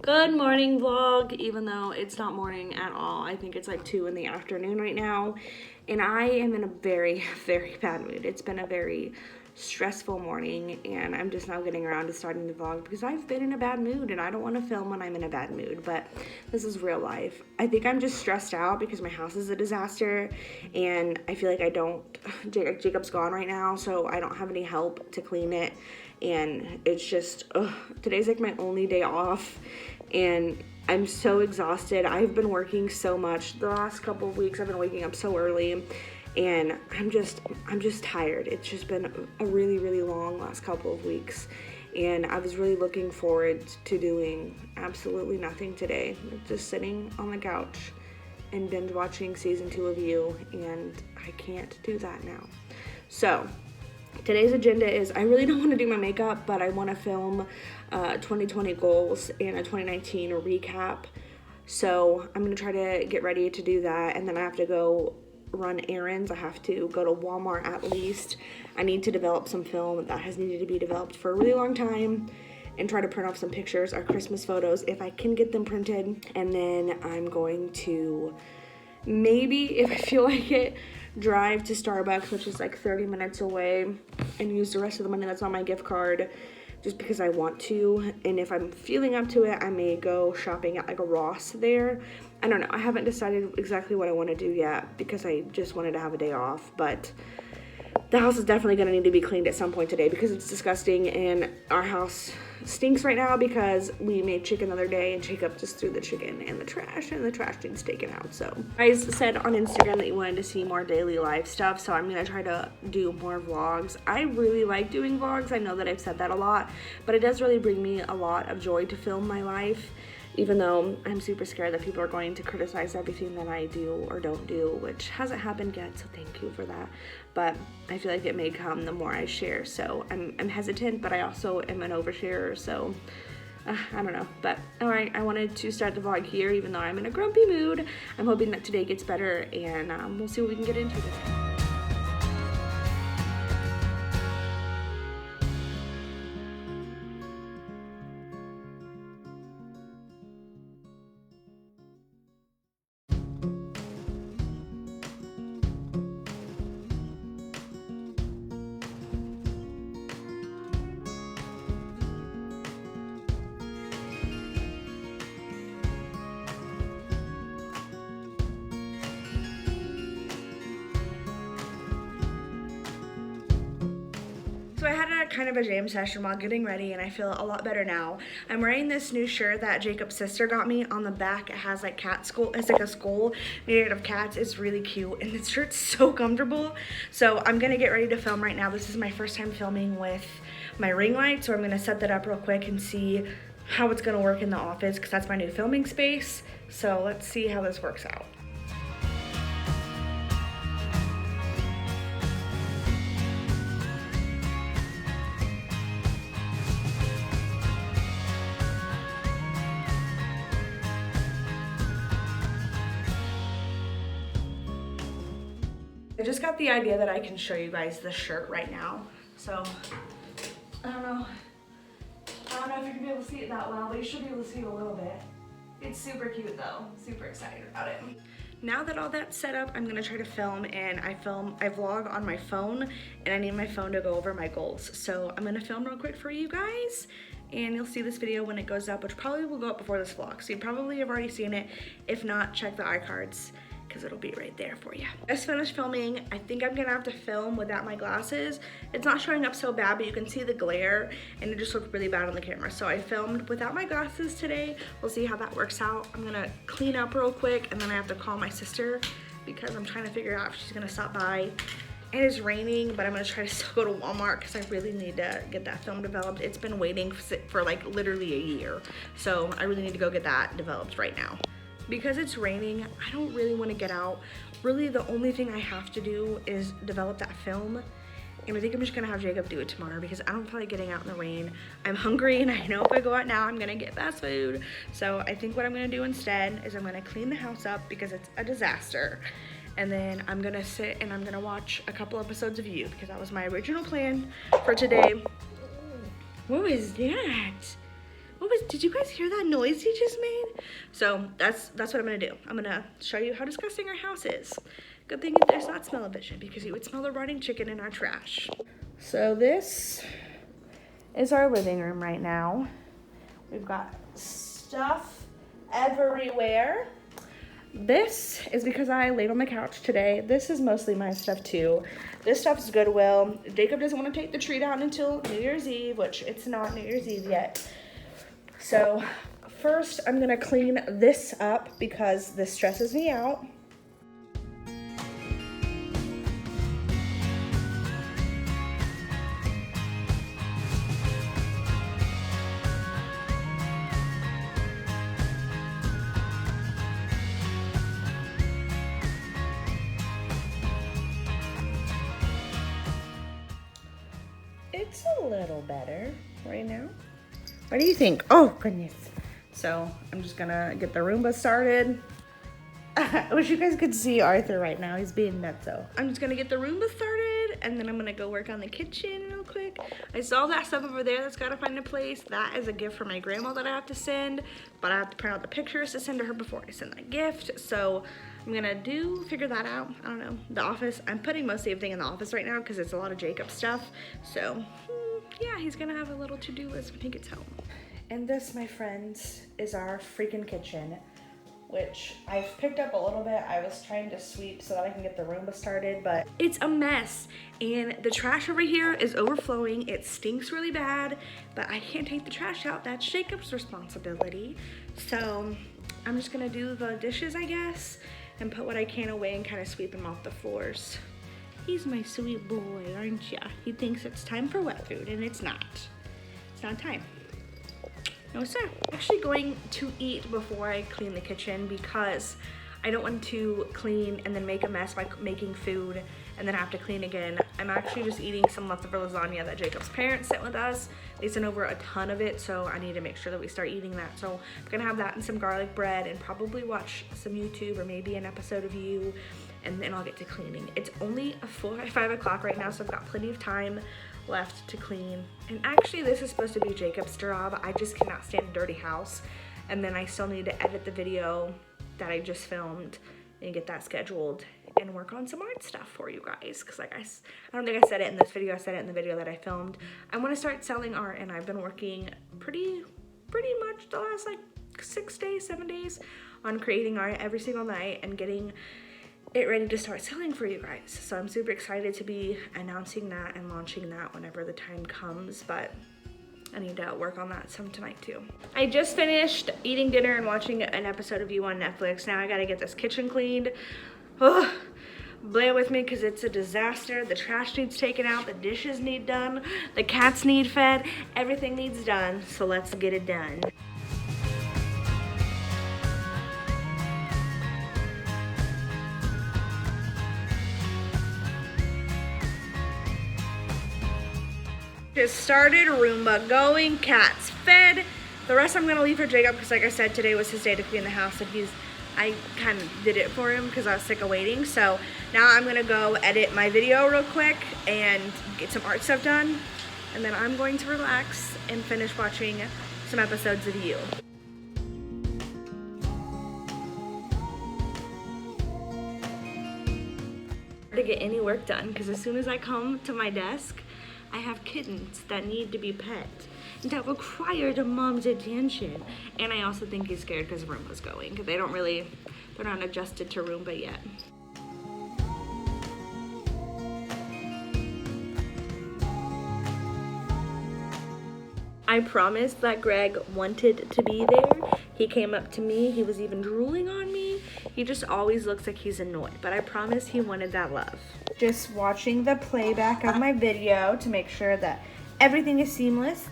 Good morning vlog, even though it's not morning at all. I think it's like 2 in the afternoon right now, and I am in a very, very bad mood. It's been a very stressful morning, and I'm just now getting around to starting the vlog because I've been in a bad mood, and I don't want to film when I'm in a bad mood, but this is real life. I think I'm just stressed out because my house is a disaster, and I feel like Jacob's gone right now, so I don't have any help to clean it, and it's just, today's like my only day off, and I'm so exhausted. I've been working so much the last couple of weeks. I've been waking up so early, and I'm just tired. It's just been a really, really long last couple of weeks, and I was really looking forward to doing absolutely nothing today, just sitting on the couch and binge watching season 2 of You, and I can't do that now. So today's agenda is I really don't want to do my makeup, but I want to film 2020 goals and a 2019 recap. So I'm going to try to get ready to do that, and then I have to go run errands. I have to go to Walmart at least. I need to develop some film that has needed to be developed for a really long time, and try to print off some pictures or Christmas photos if I can get them printed. And then I'm going to, maybe if I feel like it, drive to Starbucks, which is like 30 minutes away, and use the rest of the money that's on my gift card just because I want to. And if I'm feeling up to it, I may go shopping at like a Ross there. I don't know. I haven't decided exactly what I want to do yet because I just wanted to have a day off, but the house is definitely going to need to be cleaned at some point today because it's disgusting, and our house stinks right now because we made chicken the other day and Jacob just threw the chicken in the trash, and the trash needs taken out. So you guys said on Instagram that you wanted to see more daily life stuff, so I'm going to try to do more vlogs. I really like doing vlogs. I know that I've said that a lot, but it does really bring me a lot of joy to film my life, even though I'm super scared that people are going to criticize everything that I do or don't do, which hasn't happened yet, so thank you for that. But I feel like it may come the more I share, so I'm hesitant, but I also am an oversharer, so I don't know. But alright, I wanted to start the vlog here even though I'm in a grumpy mood. I'm hoping that today gets better, and we'll see what we can get into today. So I had a kind of a jam session while getting ready, and I feel a lot better now. I'm wearing this new shirt that Jacob's sister got me. On the back it has like cat skull. It's like a skull made out of cats. It's really cute, and this shirt's so comfortable. So I'm gonna get ready to film right now. This is my first time filming with my ring light, so I'm gonna set that up real quick and see how it's gonna work in the office because that's my new filming space. So let's see how this works out. I just got the idea that I can show you guys the shirt right now. So, I don't know if you're gonna be able to see it that well, but you should be able to see it a little bit. It's super cute though, super excited about it. Now that all that's set up, I'm gonna try to film, and I vlog on my phone, and I need my phone to go over my goals. So I'm gonna film real quick for you guys, and you'll see this video when it goes up, which probably will go up before this vlog. So you probably have already seen it. If not, check the iCards, because it'll be right there for you. Just finished filming. I think I'm gonna have to film without my glasses. It's not showing up so bad, but you can see the glare, and it just looked really bad on the camera. So I filmed without my glasses today. We'll see how that works out. I'm gonna clean up real quick, and then I have to call my sister because I'm trying to figure out if she's gonna stop by. It is raining, but I'm gonna try to still go to Walmart because I really need to get that film developed. It's been waiting for like literally a year. So I really need to go get that developed right now. Because it's raining, I don't really want to get out. Really, the only thing I have to do is develop that film. And I think I'm just gonna have Jacob do it tomorrow because I don't feel like getting out in the rain. I'm hungry, and I know if I go out now, I'm gonna get fast food. So I think what I'm gonna do instead is I'm gonna clean the house up because it's a disaster. And then I'm gonna sit and I'm gonna watch a couple episodes of You because that was my original plan for today. What was that? Did you guys hear that noise he just made? So that's what I'm gonna do. I'm gonna show you how disgusting our house is. Good thing there's not smell-o-vision because you would smell the rotting chicken in our trash. So this is our living room right now. We've got stuff everywhere. This is because I laid on the couch today. This is mostly my stuff too. This stuff is Goodwill. Jacob doesn't want to take the tree down until New Year's Eve, which it's not New Year's Eve yet. So first I'm gonna clean this up because this stresses me out. It's a little better right now. What do you think? Oh, goodness. So I'm just gonna get the Roomba started. I wish you guys could see Arthur right now. He's being nutso. I'm just gonna get the Roomba started and then I'm gonna go work on the kitchen real quick. I saw that stuff over there that's gotta find a place. That is a gift from my grandma that I have to send, but I have to print out the pictures to send to her before I send that gift. So I'm gonna figure that out. I don't know. The office, I'm putting most everything in the office right now because it's a lot of Jacob stuff. So yeah, he's gonna have a little to-do list when he gets home. And this, my friends, is our freaking kitchen, which I've picked up a little bit. I was trying to sweep so that I can get the Roomba started, but it's a mess. And the trash over here is overflowing. It stinks really bad, but I can't take the trash out. That's Jacob's responsibility. So I'm just gonna do the dishes, I guess, and put what I can away and kind of sweep them off the floors. He's my sweet boy, aren't ya? He thinks it's time for wet food, and it's not. It's not time. No, sir. I'm actually going to eat before I clean the kitchen because I don't want to clean and then make a mess by making food and then have to clean again. I'm actually just eating some leftover lasagna that Jacob's parents sent with us. They sent over a ton of it, so I need to make sure that we start eating that. So I'm gonna have that and some garlic bread and probably watch some YouTube or maybe an episode of You, and then I'll get to cleaning. It's only 5 o'clock right now, so I've got plenty of time left to clean. And actually this is supposed to be Jacob's job. I just cannot stand a dirty house. And then I still need to edit the video that I just filmed and get that scheduled and work on some art stuff for you guys. Cause like I don't think I said it in this video, I said it in the video that I filmed. I wanna start selling art and I've been working pretty much the last like 7 days on creating art every single night and getting it ready to start selling for you guys. So I'm super excited to be announcing that and launching that whenever the time comes, but I need to work on that some tonight too. I just finished eating dinner and watching an episode of You on Netflix. Now I gotta get this kitchen cleaned. Ugh. Bear with me because it's a disaster. The trash needs taken out, the dishes need done, the cats need fed, everything needs done, so let's get it done. Just started, Roomba going, cats fed. The rest I'm gonna leave for Jacob because like I said, today was his day to clean the house and I kind of did it for him because I was sick of waiting. So now I'm gonna go edit my video real quick and get some art stuff done. And then I'm going to relax and finish watching some episodes of You. To get any work done because as soon as I come to my desk, I have kittens that need to be pet and that require the mom's attention. And I also think he's scared because Roomba's going. They're not adjusted to Roomba yet. I promised that Greg wanted to be there. He came up to me, he was even drooling on me. He just always looks like he's annoyed, but I promised he wanted that love. Just watching the playback of my video to make sure that everything is seamless.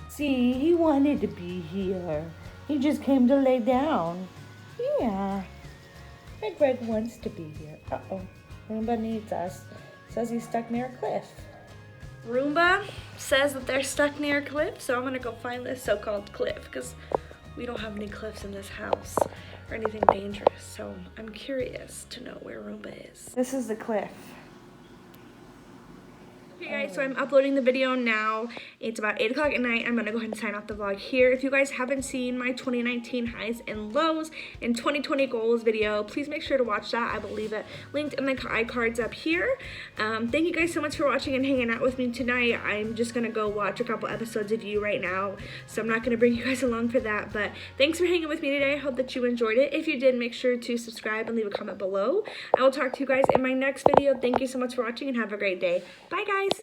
See, he wanted to be here. He just came to lay down. Yeah. My Greg wants to be here. Uh-oh. Roomba needs us. Says he's stuck near a cliff. Roomba says that they're stuck near a cliff, so I'm gonna go find this so-called cliff because we don't have any cliffs in this house or anything dangerous, so I'm curious to know where Roomba is. This is the cliff. Okay guys, so I'm uploading the video now. It's about 8 o'clock at night. I'm gonna go ahead and sign off the vlog here. If you guys haven't seen my 2019 highs and lows and 2020 goals video, please make sure to watch that. I will leave it linked in the iCards up here. Thank you guys so much for watching and hanging out with me tonight. I'm just gonna go watch a couple episodes of You right now, so I'm not gonna bring you guys along for that, but thanks for hanging with me today. I hope that you enjoyed it. If you did, make sure to subscribe and leave a comment below. I will talk to you guys in my next video. Thank you so much for watching and have a great day. Bye guys.